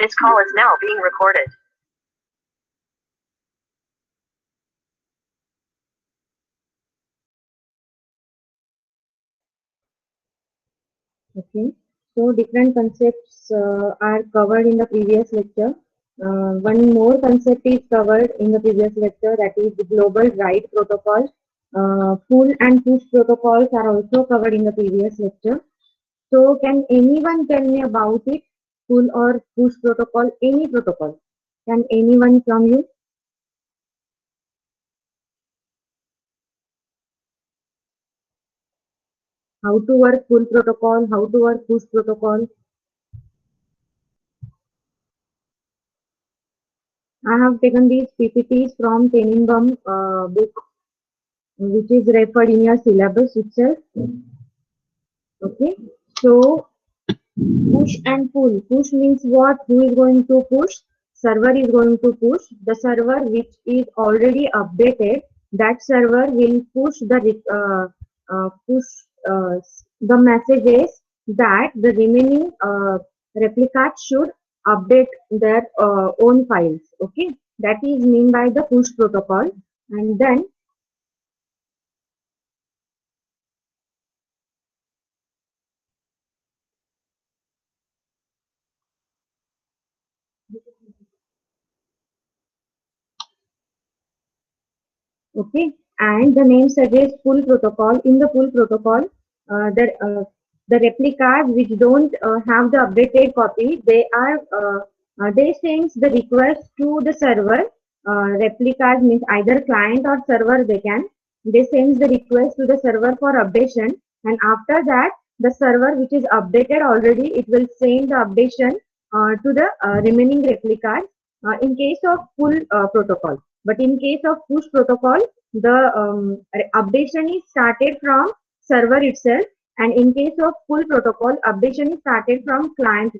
This call is now being recorded. Okay, so different concepts are covered in the previous lecture. One more concept is covered in the previous lecture, that is the global write protocol. Pull and push protocols are also covered in the previous lecture. So can anyone tell me about it? Pull or push protocol, any protocol. Can anyone from you? How to work pull protocol, how to work push protocol? I have taken these PPTs from Tenenbaum book, which is referred in your syllabus itself. Okay, so push and pull. Push means what? Who is going to push? Server is going to push. The server which is already updated, that server will push the messages that the remaining replicas should update their own files. Okay, that is mean by the push protocol. And then okay, and the name suggests pull protocol. In the pull protocol, the replicas which don't have the updated copy, they send the request to the server. Replicas means either client or server. They send the request to the server for updation, and after that the server which is updated already, it will send the updation to the remaining replicas in case of pull protocol. But in case of push protocol, the updation is started from server itself, and in case of pull protocol, updation is started from client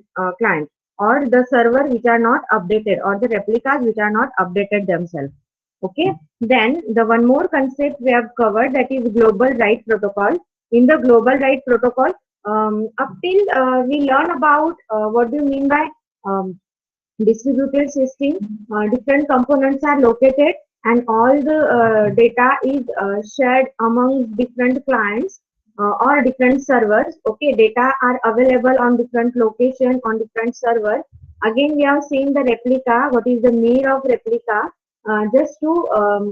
or the server which are not updated, or the replicas which are not updated themselves. Okay. Then the one more concept we have covered, that is global write protocol. In the global write protocol, up till we learn about what do you mean by distributed system. Different components are located, and all the data is shared among different clients or different servers. Okay, data are available on different location on different servers. Again, we have seen the replica. What is the need of replica? Just to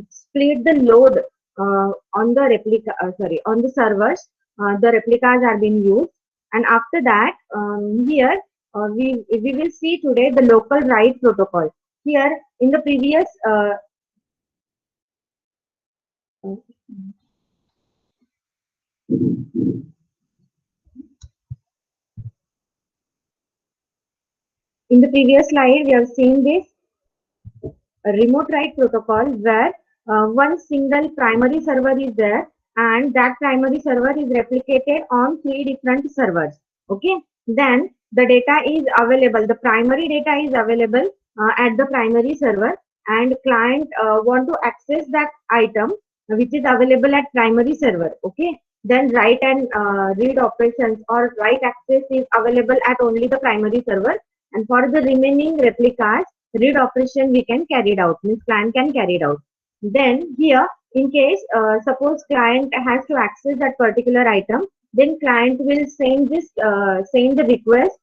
split the load on the on the servers. The replicas are being used, and after that, here we will see today the local write protocol. Here in the previous slide, we have seen this remote write protocol, where one single primary server is there, and that primary server is replicated on 3 different servers. Okay, then the data is available, the primary data is available at the primary server, and client want to access that item which is available at primary server. Okay, then write and read operations or write access is available at only the primary server, and for the remaining replicas, read operation we can carry it out, means client can carry it out. Then here, in case suppose client has to access that particular item, then client will send the request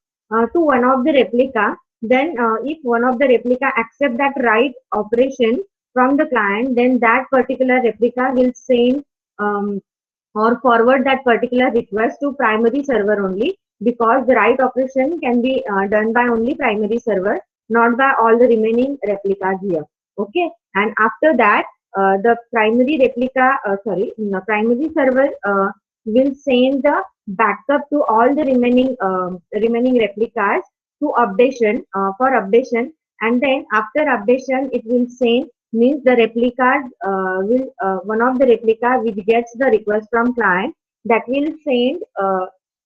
to one of the replica. Then if one of the replica accept that write operation from the client, then that particular replica will send or forward that particular request to primary server only, because the write operation can be done by only primary server, not by all the remaining replicas here. Okay, and after that, the primary server will send the backup to all the remaining replicas to updation for updation, and then after updation, it will send, means the replicas will one of the replica which gets the request from client, that will send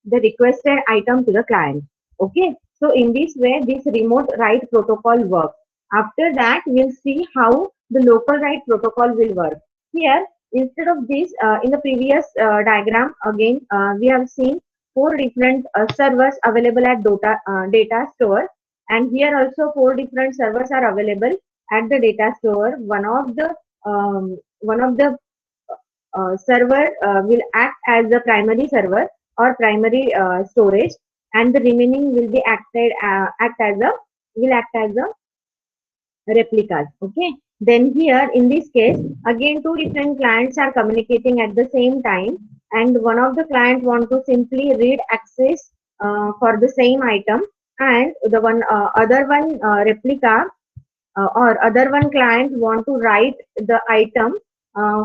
the requested item to the client. Okay, so in this way, this remote write protocol works. After that, we'll see how the local write protocol will work. Here, instead of this, in the previous diagram, again, we have seen 4 different servers available at data store. and here also 4 different servers are available at the data store. One of the server will act as the primary server or primary storage, and the remaining will be act as a replicas. Okay, then here in this case again 2 different clients are communicating at the same time, and one of the client want to simply read access for the same item, and the one other one replica or other one client want to write the item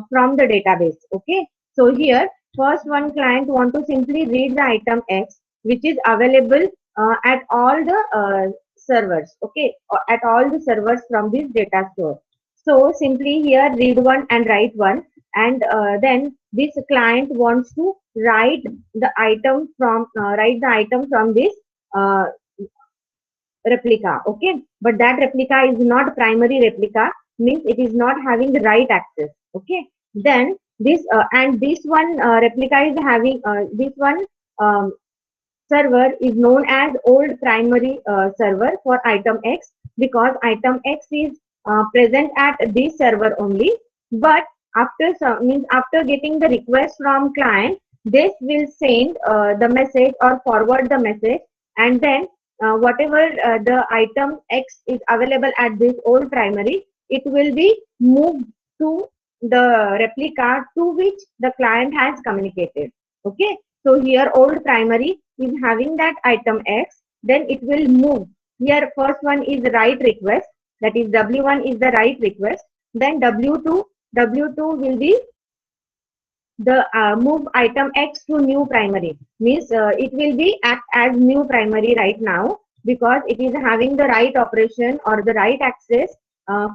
from the database. Okay, so here first one client want to simply read the item X, which is available at all the servers. Okay, at all the servers from this data store. So simply here read one and write one, and then this client wants to write the item from this uh, replica. Okay, but that replica is not primary replica, means it is not having the right access. Okay, then this and this one replica is having this one um, server is known as old primary server for item X, because item X is present at this server only. But after getting the request from client, this will send the message or forward the message, and then whatever the item X is available at this old primary, it will be moved to the replica to which the client has communicated. Okay, so here old primary is having that item X, then it will move. Here first one is write request, that is W1 is the write request, then W2 will be the move item X to new primary, means it will be act as new primary right now, because it is having the right operation or the right access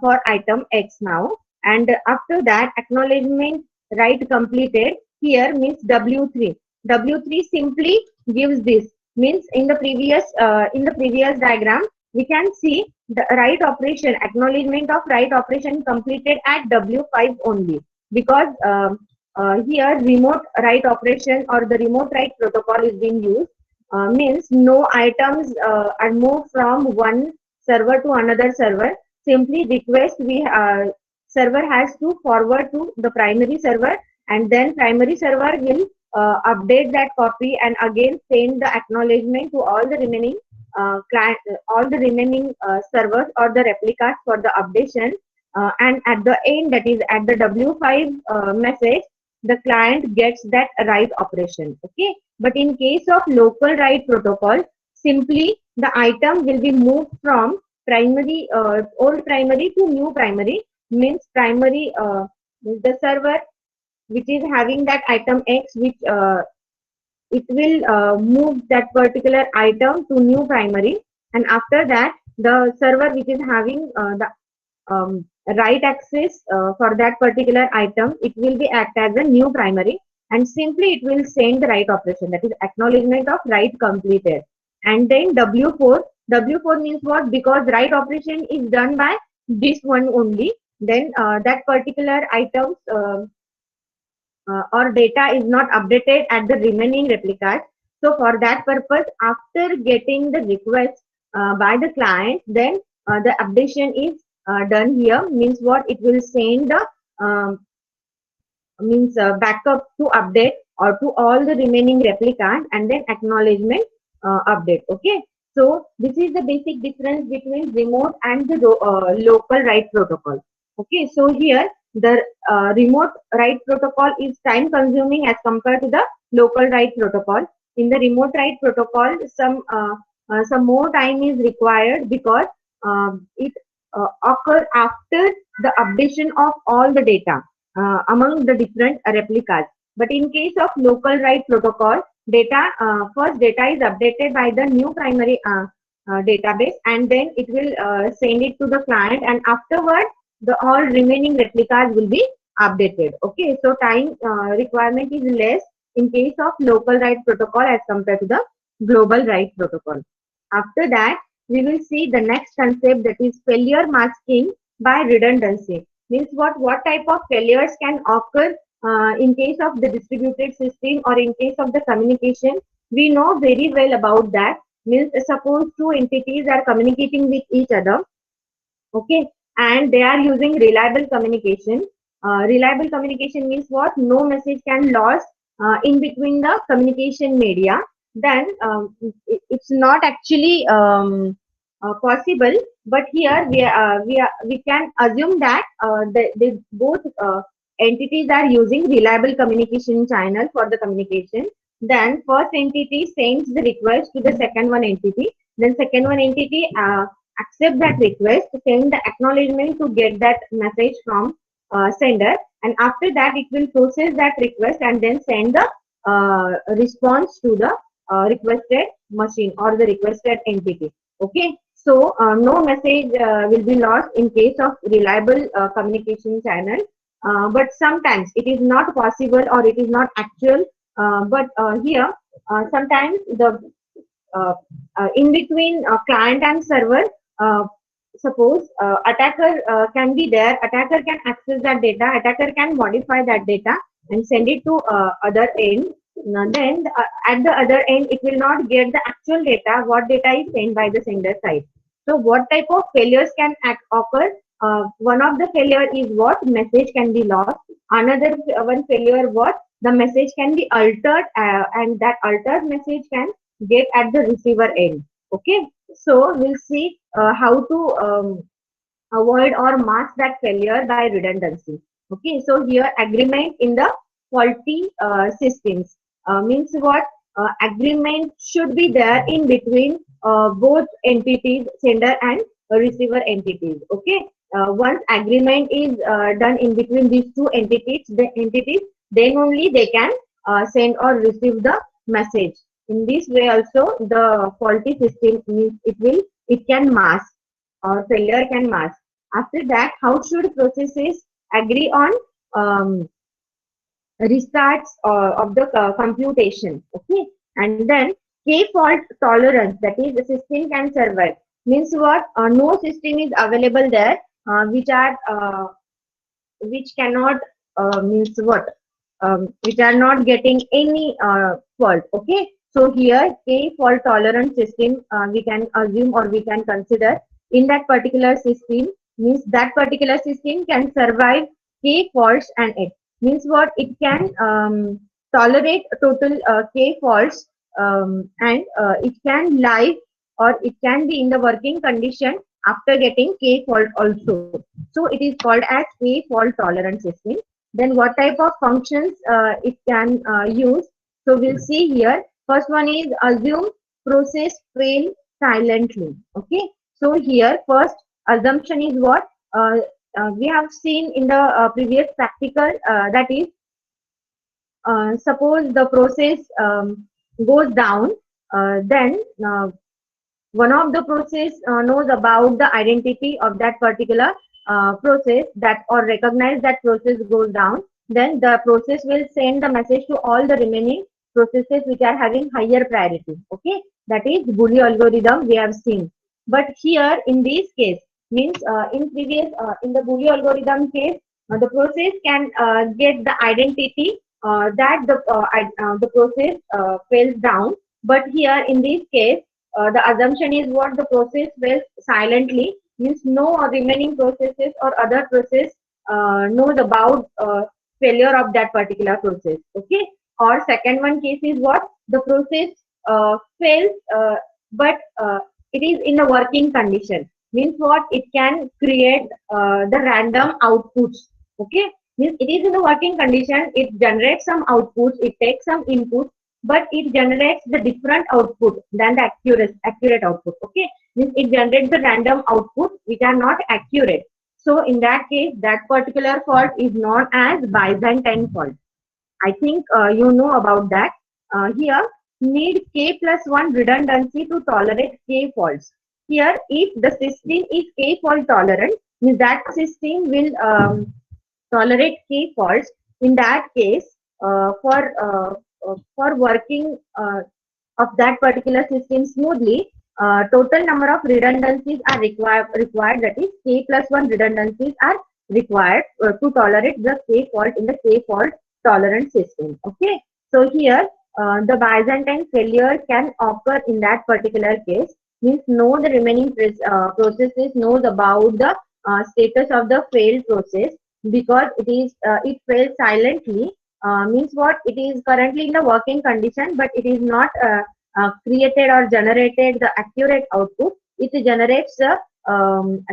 for item X now. And after that acknowledgement write completed, here means W3 simply gives this, means in the previous diagram we can see the right operation, acknowledgement of right operation completed at W5 only, because here remote write operation or the remote write protocol is being used, means no items are moved from one server to another server. Simply request we server has to forward to the primary server, and then primary server will update that copy and again send the acknowledgement to all the remaining all the remaining servers or the replicas for the updation. And at the end, that is at the W5 message, the client gets that write operation. Okay, but in case of local write protocol, simply the item will be moved from primary old primary to new primary, means primary the server which is having that item X, which it will move that particular item to new primary, and after that the server which is having the write access for that particular item, it will be act as a new primary, and simply it will send the write operation, that is acknowledgement of write completed. And then W4 means what? Because write operation is done by this one only, then that particular items or data is not updated at the remaining replicas. So for that purpose, after getting the request by the client, then the updation is done here, means what? It will send the means backup to update or to all the remaining replicas, and then acknowledgement update. Okay, so this is the basic difference between remote and the local write protocol. Okay, so here the remote write protocol is time consuming as compared to the local write protocol. In the remote write protocol, some more time is required, because it occur after the updation of all the data among the different replicas. But in case of local write protocol, first data is updated by the new primary database, and then it will send it to the client, and afterward the all remaining replicas will be updated. Okay, so time requirement is less in case of local write protocol as compared to the global write protocol. After that, we will see the next concept, that is failure masking by redundancy. Means what type of failures can occur in case of the distributed system or in case of the communication. We know very well about that. Means suppose two entities are communicating with each other, okay, and they are using reliable communication. Reliable communication means what? No message can lost in between the communication media. Then it's not actually possible. But here we can assume that they both entities are using reliable communication channel for the communication. Then first entity sends the request to the second one entity. Then second one entity accept that request, send the acknowledgement to get that message from sender, and after that it will process that request and then send the response to the requested machine or the requested entity. Okay, so no message will be lost in case of reliable communication channel, but sometimes it is not possible or it is not actual. But here sometimes the uh, in between client and server, uh, suppose attacker can be there, attacker can access that data, attacker can modify that data and send it to other end. Now then at the other end it will not get the actual data what data is sent by the sender side. So what type of failures can occur? One of the failure is what? Message can be lost. Another one failure what? The message can be altered, and that altered message can get at the receiver end. Okay, so we'll see how to avoid or mask that failure by redundancy. Okay, so here agreement in the faulty systems means what? Agreement should be there in between both entities, sender and receiver entities. Okay, once agreement is done in between these two entities, then only they can send or receive the message. In this way, also the faulty system means it can mask or failure can mask. After that, how should processes agree on restarts of the computation? Okay, and then K fault tolerance, that is the system can survive. Means what? No system is available there which cannot means what? Which are not getting any fault. Okay, so here K fault tolerant system we can assume or we can consider in that particular system, means that particular system can survive K faults, and it means what? It can tolerate total K faults, and it can live or it can be in the working condition after getting K fault also. So it is called as K fault tolerant system. Then what type of functions it can use? So we'll see here. First one is assume process fail silently. Okay. So here first assumption is what? We have seen in the previous practical, that is suppose the process goes down, then one of the process knows about the identity of that particular process that or recognize that process goes down, then the process will send the message to all the remaining processes which are having higher priority. Okay, that is Boole algorithm we have seen. But here in this case means in the Boole algorithm case, the process can get the identity that the process fails down. But here in this case the assumption is what? The process fails silently, means no remaining processes or other process knows about failure of that particular process. Okay, or second one case is what? The process fails, but it is in a working condition, means what? It can create the random outputs. Okay, means it is in a working condition, it generates some outputs, it takes some inputs, but it generates the different output than the accurate output. Okay, means it generates the random output which are not accurate. So in that case, that particular fault is known as Byzantine fault. I think you know about that. Here need K plus 1 redundancy to tolerate K faults. Here if the system is K fault tolerant, means that system will tolerate K faults. In that case, for working of that particular system smoothly, total number of redundancies are required. That is, K plus 1 redundancies are required to tolerate the K fault in the K fault tolerant system. Okay. So here the Byzantine failure can occur in that particular case. Means no, the remaining processes knows about the status of the failed process because it fails silently. Means what, it is currently in the working condition, but it is not created or generated the accurate output. It generates a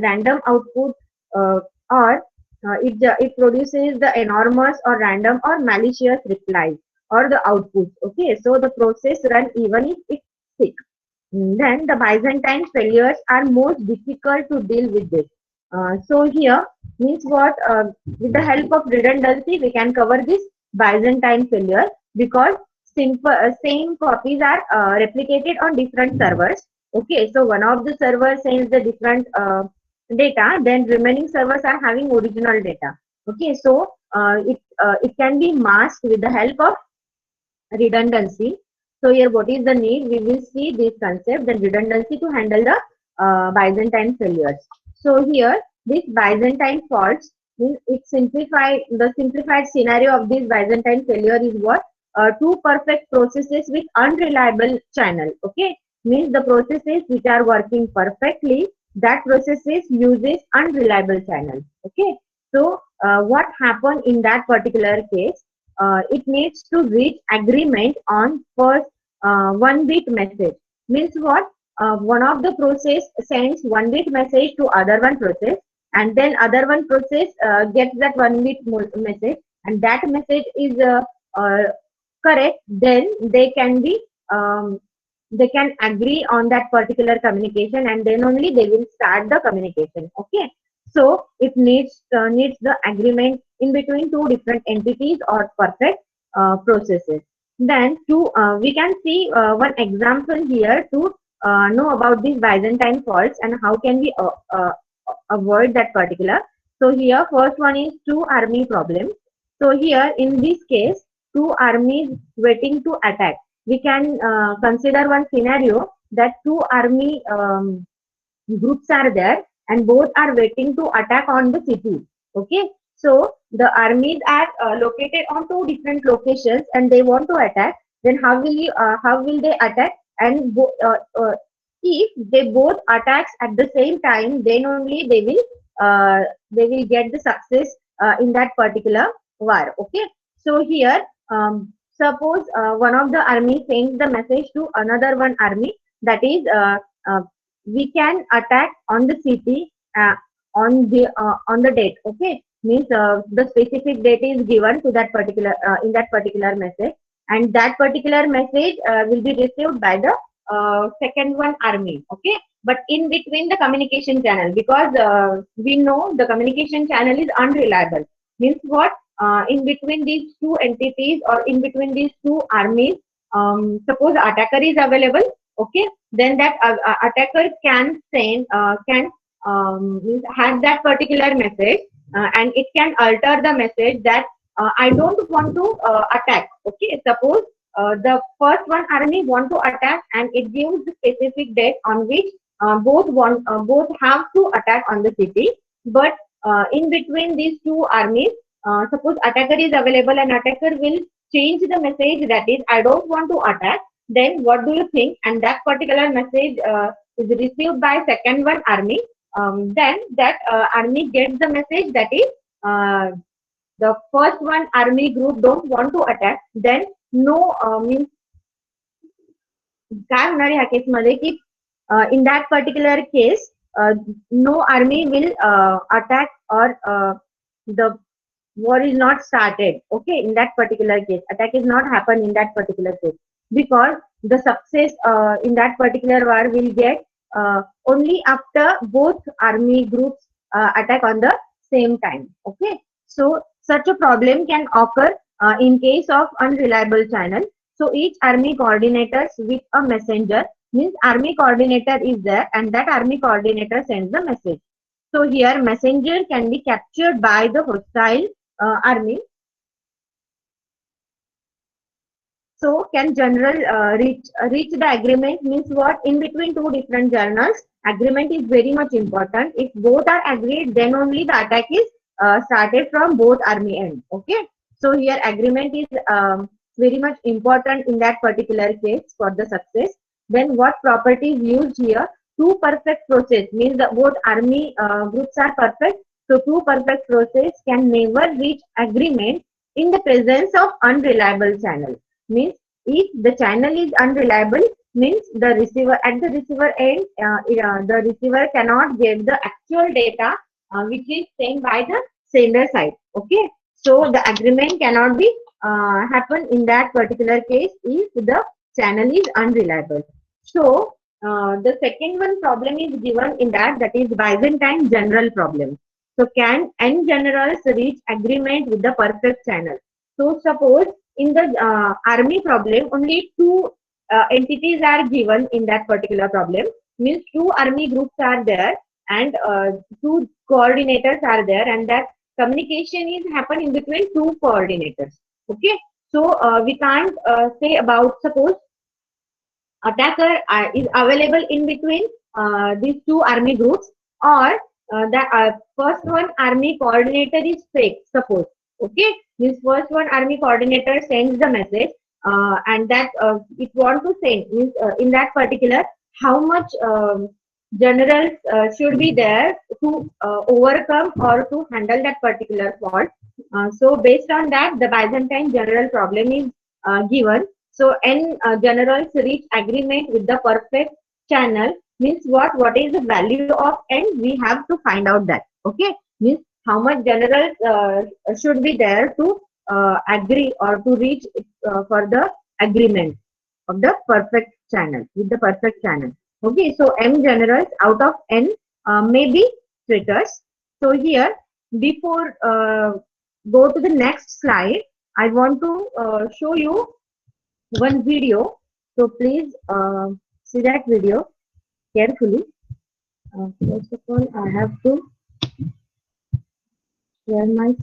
random output, or it produces the enormous or random or malicious replies or the output. Okay, so the process run even if it's sick. Then the Byzantine failures are most difficult to deal with this. So here means what, with the help of redundancy we can cover this Byzantine failure because same copies are replicated on different servers. Okay, so one of the servers sends the different data, then remaining servers are having original data. Okay, so it can be masked with the help of redundancy. So here what is the need? We will see this concept, the redundancy to handle the Byzantine failures. So here this Byzantine faults, means the simplified scenario of this Byzantine failure is what? Two perfect processes with unreliable channel. Okay, means the processes which are working perfectly, that processes uses unreliable channel. Okay, so what happened in that particular case? It needs to reach agreement on first one bit message. Means what? One of the process sends one bit message to other one process, and then other one process gets that one bit message, and that message is uh, correct. Then they can agree on that particular communication, and then only they will start the communication. Okay, so it needs the agreement in between two different entities or perfect processes. Then we can see one example here to know about these Byzantine faults and how can we avoid that particular. So here first one is two army problem. So here in this case, two armies waiting to attack. We can consider one scenario that two army groups are there and both are waiting to attack on the city. Okay, so the armies are located on two different locations and they want to attack. Then how will they attack? And if they both attacks at the same time, then only they will get the success in that particular war. Okay, so here suppose one of the army sends the message to another one army, that is we can attack on the city on the date. Okay, means the specific date is given to that particular in that particular message, and that particular message will be received by the second one army. Okay, but in between the communication channel, because we know the communication channel is unreliable. Means what, in between these two entities or in between these two armies, suppose attacker is available. Okay, then that attacker can send has that particular message, and it can alter the message that I don't want to attack. Okay, suppose the first one army want to attack, and it gives the specific date on which both have to attack on the city. But in between these two armies, suppose attacker is available and attacker will change the message, that is I don't want to attack. Then what do you think? And that particular message is received by second one army. Then that army gets the message, that is the first one army group don't want to attack. Then no means काय होणार ह्या case मध्ये की in that particular case no army will attack, or the war is not started. Okay, in that particular case attack is not happen in that particular case, because the success in that particular war will get only after both army groups attack on the same time. Okay, so such a problem can occur in case of unreliable channel. So each army coordinators with a messenger, means army coordinator is there and that army coordinator sends the message. So here messenger can be captured by the hostile army. So can general reach the agreement? Means what, in between two different journals agreement is very much important. If both are agreed, then only the attack is started from both army end. Okay, so here agreement is very much important in that particular case for the success. Then what properties used here? Two perfect process means that both army groups are perfect. So two perfect process can never reach agreement in the presence of unreliable channel. Means if the channel is unreliable, means the receiver at the receiver end, the receiver cannot get the actual data which is sent by the sender side. Okay, so the agreement cannot be happen in that particular case if the channel is unreliable. So the second one problem is given in that is Byzantine general problem. So can n generals reach agreement with the perfect channel? So suppose in the army problem only two entities are given in that particular problem, means two army groups are there and two coordinators are there, and that communication is happen in between two coordinators. Okay, so we can't say about, suppose attacker is available in between these two army groups, or the first one army coordinator is fake, suppose. Okay, this first one army coordinator sends the message and that it want to send means in that particular how much generals should be there to overcome or to handle that particular fault. So based on that, the Byzantine general problem is given. So n generals reach agreement with the perfect channel, means what? What is the value of n? We have to find out that. Okay, means how much generals should be there to agree or to reach for the agreement of the perfect channel with the perfect channel. Okay, so m generals out of n may be traitors. So here, before go to the next slide, I want to show you one video. So please see that video carefully. First of all, I have to share my